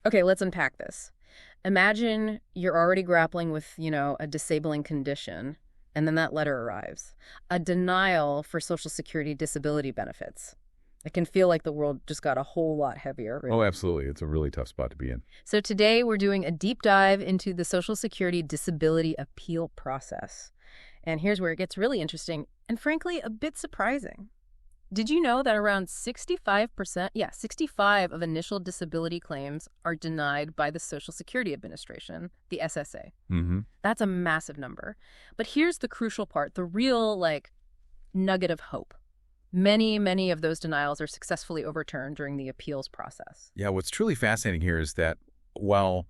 Okay, let's unpack this. Imagine you're already grappling with, a disabling condition, and then that letter arrives. A denial for Social Security disability benefits. It can feel like the world just got a whole lot heavier. Really. Oh, absolutely. It's a really tough spot to be in. So today we're doing a deep dive into the Social Security disability appeal process. And here's where it gets really interesting and frankly a bit surprising. Did you know that around 65% of initial disability claims are denied by the Social Security Administration, the SSA? Mm-hmm. That's a massive number. But here's the crucial part, the real, nugget of hope. Many of those denials are successfully overturned during the appeals process. Yeah, what's truly fascinating here is that while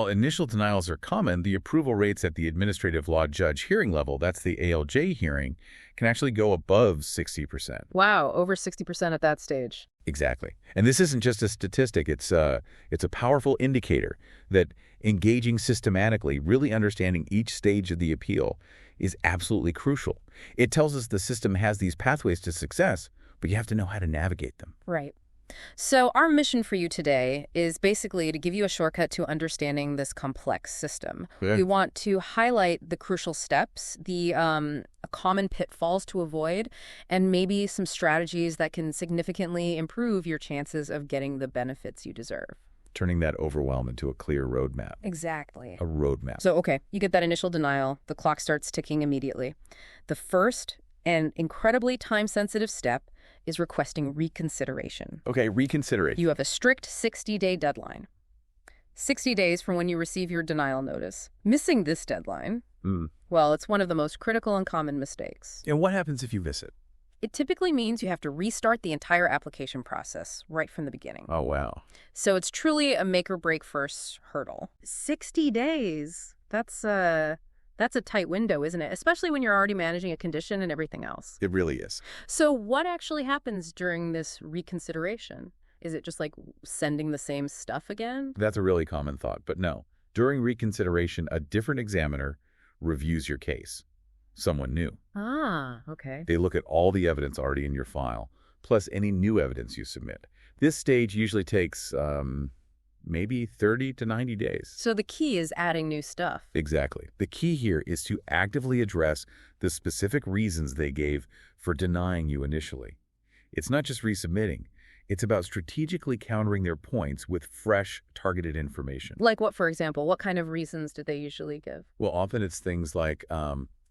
initial denials are common, the approval rates at the administrative law judge hearing level, that's the ALJ hearing, can actually go above 60%. Wow, over 60% at that stage. Exactly. And this isn't just a statistic. It's a powerful indicator that engaging systematically, really understanding each stage of the appeal, is absolutely crucial. It tells us the system has these pathways to success, but you have to know how to navigate them. Right. So our mission for you today is basically to give you a shortcut to understanding this complex system. Yeah. We want to highlight the crucial steps, the common pitfalls to avoid, and maybe some strategies that can significantly improve your chances of getting the benefits you deserve. Turning that overwhelm into a clear roadmap. Exactly. A roadmap. So, okay, you get that initial denial. The clock starts ticking immediately. The first and incredibly time-sensitive step is requesting reconsideration. Okay, reconsideration. You have a strict 60-day deadline. 60 days from when you receive your denial notice. Missing this deadline, well, it's one of the most critical and common mistakes. And what happens if you miss it? It typically means you have to restart the entire application process right from the beginning. Oh, wow. So it's truly a make-or-break first hurdle. 60 days, that's a tight window, isn't it? Especially when you're already managing a condition and everything else. It really is. So what actually happens during this reconsideration? Is it just like sending the same stuff again? That's a really common thought, but no. During reconsideration, a different examiner reviews your case. Someone new. Ah, okay. They look at all the evidence already in your file, plus any new evidence you submit. This stage usually takes maybe 30 to 90 days. So the key is adding new stuff. Exactly. The key here is to actively address the specific reasons they gave for denying you initially. It's not just resubmitting. It's about strategically countering their points with fresh, targeted information. Like what, for example? What kind of reasons do they usually give? Well, often it's things like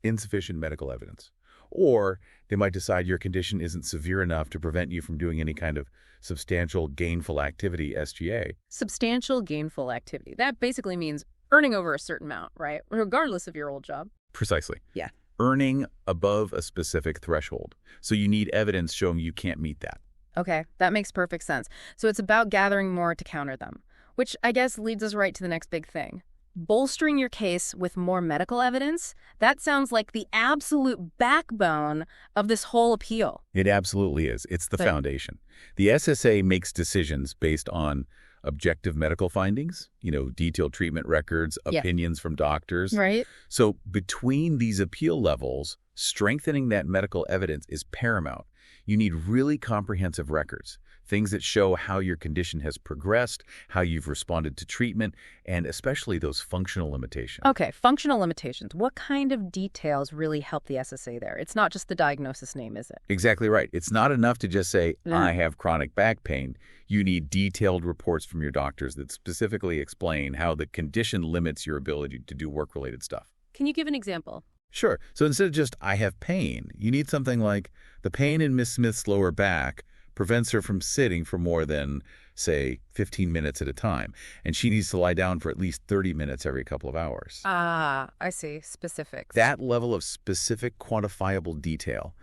insufficient medical evidence. Or they might decide your condition isn't severe enough to prevent you from doing any kind of substantial gainful activity, SGA. Substantial gainful activity. That basically means earning over a certain amount, right? Regardless of your old job. Precisely. Yeah. Earning above a specific threshold. So you need evidence showing you can't meet that. Okay, that makes perfect sense. So it's about gathering more to counter them, which I guess leads us right to the next big thing. Bolstering your case with more medical evidence, that sounds like the absolute backbone of this whole appeal. It absolutely is. It's the foundation. The SSA makes decisions based on objective medical findings, detailed treatment records, opinions from doctors. Right. So between these appeal levels, strengthening that medical evidence is paramount. You need really comprehensive records, things that show how your condition has progressed, how you've responded to treatment, and especially those functional limitations. Okay, functional limitations. What kind of details really help the SSA there? It's not just the diagnosis name, is it? Exactly right. It's not enough to just say, I have chronic back pain. You need detailed reports from your doctors that specifically explain how the condition limits your ability to do work-related stuff. Can you give an example? Sure. So instead of just, I have pain, you need something like, the pain in Miss Smith's lower back prevents her from sitting for more than, say, 15 minutes at a time. And she needs to lie down for at least 30 minutes every couple of hours. Ah, I see. Specifics. That level of specific quantifiable detail,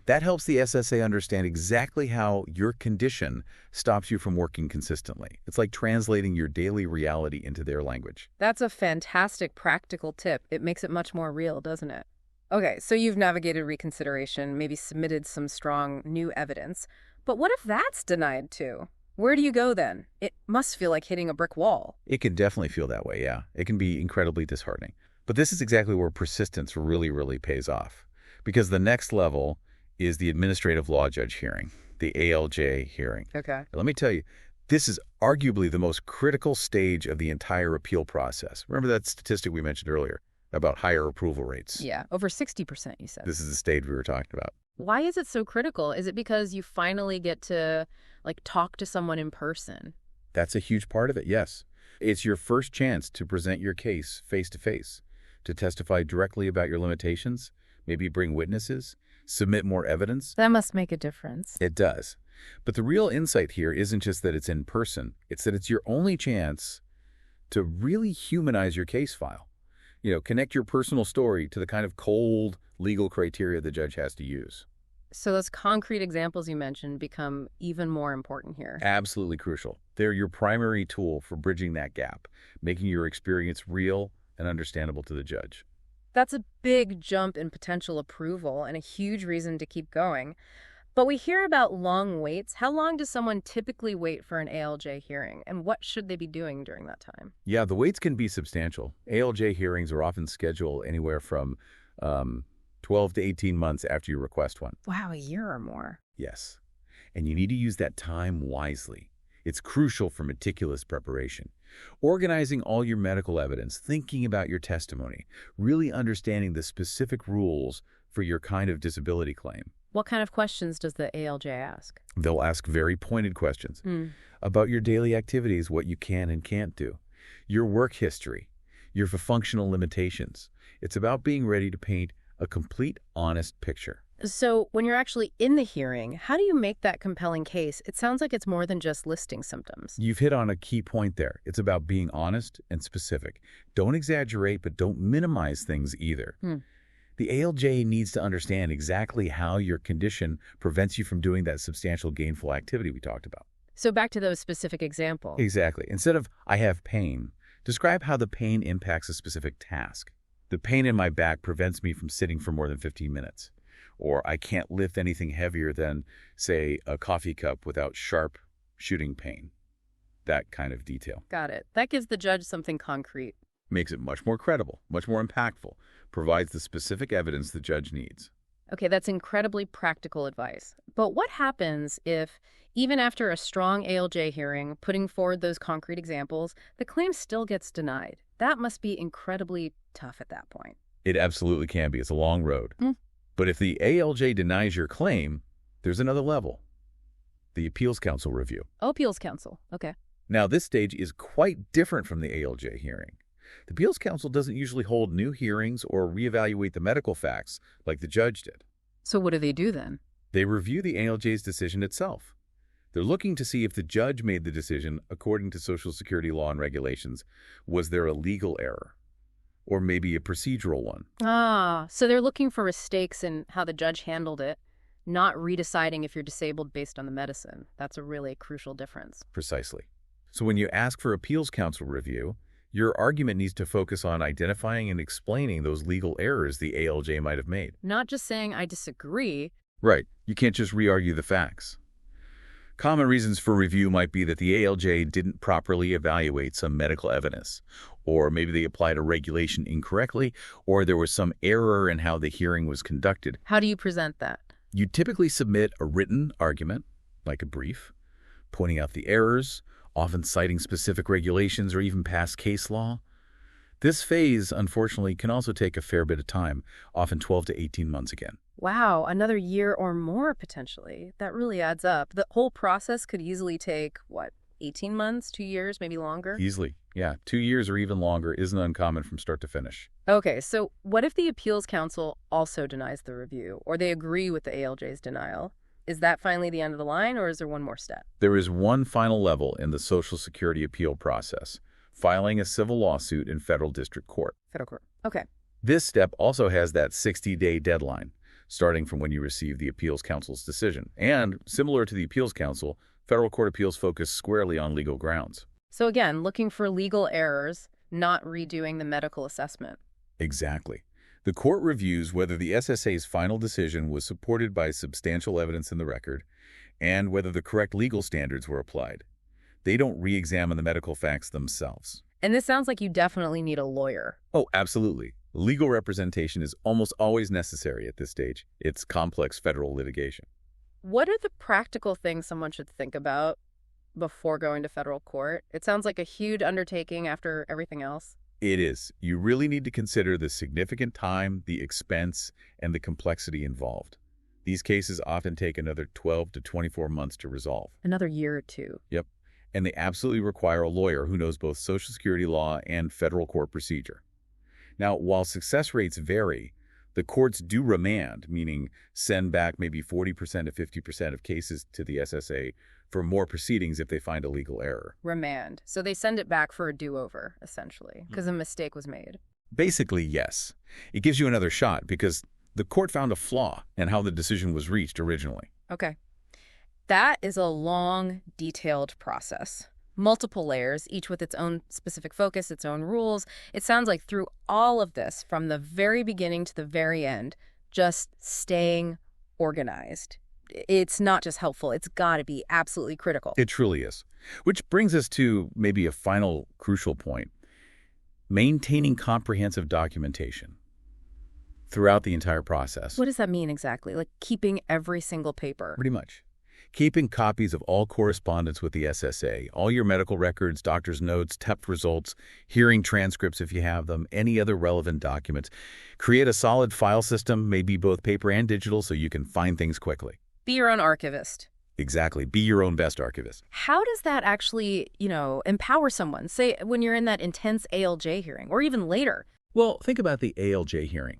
that helps the SSA understand exactly how your condition stops you from working consistently. It's like translating your daily reality into their language. That's a fantastic practical tip. It makes it much more real, doesn't it? Okay, so you've navigated reconsideration, maybe submitted some strong new evidence. But what if that's denied too? Where do you go then? It must feel like hitting a brick wall. It can definitely feel that way, yeah. It can be incredibly disheartening. But this is exactly where persistence really pays off. Because the next level is the administrative law judge hearing, the ALJ hearing. Okay. Let me tell you, This is arguably the most critical stage of the entire appeal process. Remember that statistic we mentioned earlier about higher approval rates? Yeah, over 60%, you said. This is the stage we were talking about. Why is it so critical? Is it because you finally get to, like, talk to someone in person? That's a huge part of it, yes. It's your first chance to present your case face-to-face, to testify directly about your limitations, maybe bring witnesses, submit more evidence. That must make a difference. It does. But the real insight here isn't just that it's in person. It's that it's your only chance to really humanize your case file. Connect your personal story to the kind of cold legal criteria the judge has to use. So those concrete examples you mentioned become even more important here. Absolutely crucial. They're your primary tool for bridging that gap, making your experience real and understandable to the judge. That's a big jump in potential approval and a huge reason to keep going. But we hear about long waits. How long does someone typically wait for an ALJ hearing, and what should they be doing during that time? Yeah, the waits can be substantial. ALJ hearings are often scheduled anywhere from 12 to 18 months after you request one. Wow, a year or more. Yes. And you need to use that time wisely. It's crucial for meticulous preparation. Organizing all your medical evidence, thinking about your testimony, really understanding the specific rules for your kind of disability claim. What kind of questions does the ALJ ask? They'll ask very pointed questions about your daily activities, what you can and can't do, your work history, your functional limitations. It's about being ready to paint a complete, honest picture. So when you're actually in the hearing, how do you make that compelling case? It sounds like it's more than just listing symptoms. You've hit on a key point there. It's about being honest and specific. Don't exaggerate, but don't minimize things either. The ALJ needs to understand exactly how your condition prevents you from doing that substantial gainful activity we talked about. So back to those specific examples. Exactly. Instead of, I have pain, describe how the pain impacts a specific task. The pain in my back prevents me from sitting for more than 15 minutes. Or I can't lift anything heavier than, say, a coffee cup without sharp shooting pain. That kind of detail. Got it. That gives the judge something concrete. Makes it much more credible, much more impactful, provides the specific evidence the judge needs. Okay, that's incredibly practical advice. But what happens if, even after a strong ALJ hearing, putting forward those concrete examples, the claim still gets denied? That must be incredibly tough at that point. It absolutely can be. It's a long road. But if the ALJ denies your claim, there's another level. The Appeals Council review. Oh, Appeals Council. Okay. Now, this stage is quite different from the ALJ hearing. The Appeals Council doesn't usually hold new hearings or reevaluate the medical facts like the judge did. So what do they do then? They review the ALJ's decision itself. They're looking to see if the judge made the decision according to Social Security law and regulations. Was there a legal error? Or maybe a procedural one? So they're looking for mistakes in how the judge handled it, not redeciding if you're disabled based on the medicine. That's a really crucial difference. Precisely. So when you ask for Appeals Council review, your argument needs to focus on identifying and explaining those legal errors the ALJ might have made. Not just saying, I disagree. Right. You can't just re-argue the facts. Common reasons for review might be that the ALJ didn't properly evaluate some medical evidence, or maybe they applied a regulation incorrectly, or there was some error in how the hearing was conducted. How do you present that? You typically submit a written argument, like a brief, pointing out the errors, often citing specific regulations or even past case law. This phase, unfortunately, can also take a fair bit of time, often 12 to 18 months again. Wow, another year or more potentially. That really adds up. The whole process could easily take, 18 months, 2 years, maybe longer? Easily. Yeah, 2 years or even longer isn't uncommon from start to finish. Okay, so what if the Appeals Council also denies the review, or they agree with the ALJ's denial? Is that finally the end of the line, or is there one more step? There is one final level in the Social Security appeal process, filing a civil lawsuit in federal district court. Federal court. Okay. This step also has that 60-day deadline, starting from when you receive the Appeals Council's decision. And, similar to the Appeals Council, federal court appeals focus squarely on legal grounds. So again, looking for legal errors, not redoing the medical assessment. Exactly. The court reviews whether the SSA's final decision was supported by substantial evidence in the record and whether the correct legal standards were applied. They don't re-examine the medical facts themselves. And this sounds like you definitely need a lawyer. Oh, absolutely. Legal representation is almost always necessary at this stage. It's complex federal litigation. What are the practical things someone should think about before going to federal court? It sounds like a huge undertaking after everything else. It is. You really need to consider the significant time, the expense, and the complexity involved. These cases often take another 12 to 24 months to resolve. Another year or two. Yep. And they absolutely require a lawyer who knows both Social Security law and federal court procedure. Now, while success rates vary, the courts do remand, meaning send back maybe 40% to 50% of cases to the SSA for more proceedings if they find a legal error. Remand. So they send it back for a do-over, essentially, because a mistake was made. Basically, yes. It gives you another shot because the court found a flaw in how the decision was reached originally. Okay. That is a long, detailed process. Multiple layers, each with its own specific focus, its own rules. It sounds like through all of this, from the very beginning to the very end, just staying organized. It's not just helpful, it's got to be absolutely critical. It truly is. Which brings us to maybe a final crucial point. Maintaining comprehensive documentation throughout the entire process. What does that mean exactly? Like keeping every single paper? Pretty much. Keeping copies of all correspondence with the SSA, all your medical records, doctor's notes, TEP results, hearing transcripts if you have them, any other relevant documents. Create a solid file system, maybe both paper and digital, so you can find things quickly. Be your own archivist. Exactly. Be your own best archivist. How does that actually, empower someone? Say when you're in that intense ALJ hearing, or even later. Well, think about the ALJ hearing.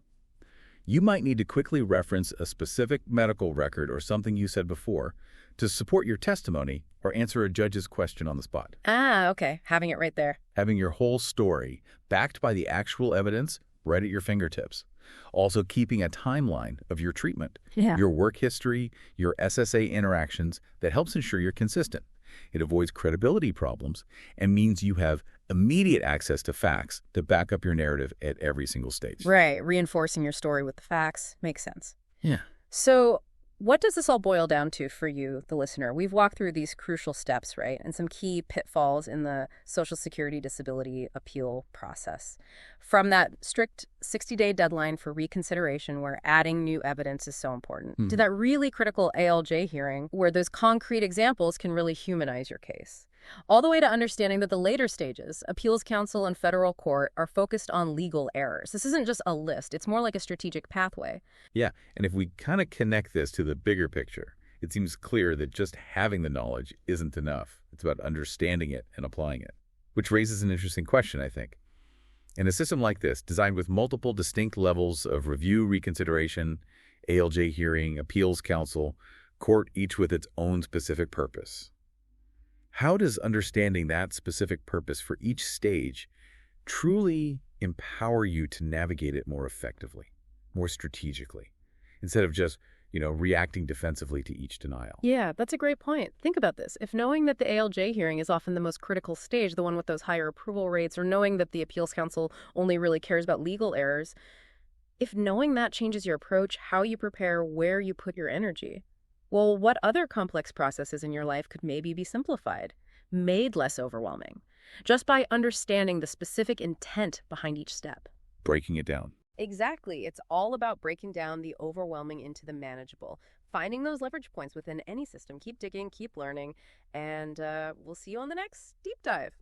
You might need to quickly reference a specific medical record or something you said before to support your testimony or answer a judge's question on the spot. Ah, okay. Having it right there. Having your whole story, backed by the actual evidence, right at your fingertips. Also keeping a timeline of your treatment, your work history, your SSA interactions that helps ensure you're consistent. It avoids credibility problems and means you have immediate access to facts to back up your narrative at every single stage. Right. Reinforcing your story with the facts makes sense. Yeah. So what does this all boil down to for you, the listener? We've walked through these crucial steps, right? And some key pitfalls in the Social Security disability appeal process. From that strict 60-day deadline for reconsideration where adding new evidence is so important, to that really critical ALJ hearing where those concrete examples can really humanize your case. All the way to understanding that the later stages, appeals counsel and federal court, are focused on legal errors. This isn't just a list. It's more like a strategic pathway. Yeah, and if we kind of connect this to the bigger picture, it seems clear that just having the knowledge isn't enough. It's about understanding it and applying it, which raises an interesting question, I think. In a system like this, designed with multiple distinct levels of review, reconsideration, ALJ hearing, appeals counsel, court, each with its own specific purpose, how does understanding that specific purpose for each stage truly empower you to navigate it more effectively, more strategically, instead of just, reacting defensively to each denial? Yeah, that's a great point. Think about this. If knowing that the ALJ hearing is often the most critical stage, the one with those higher approval rates, or knowing that the appeals counsel only really cares about legal errors, if knowing that changes your approach, how you prepare, where you put your energy, well, what other complex processes in your life could maybe be simplified, made less overwhelming, just by understanding the specific intent behind each step? Breaking it down. Exactly. It's all about breaking down the overwhelming into the manageable, finding those leverage points within any system. Keep digging, keep learning, and we'll see you on the next deep dive.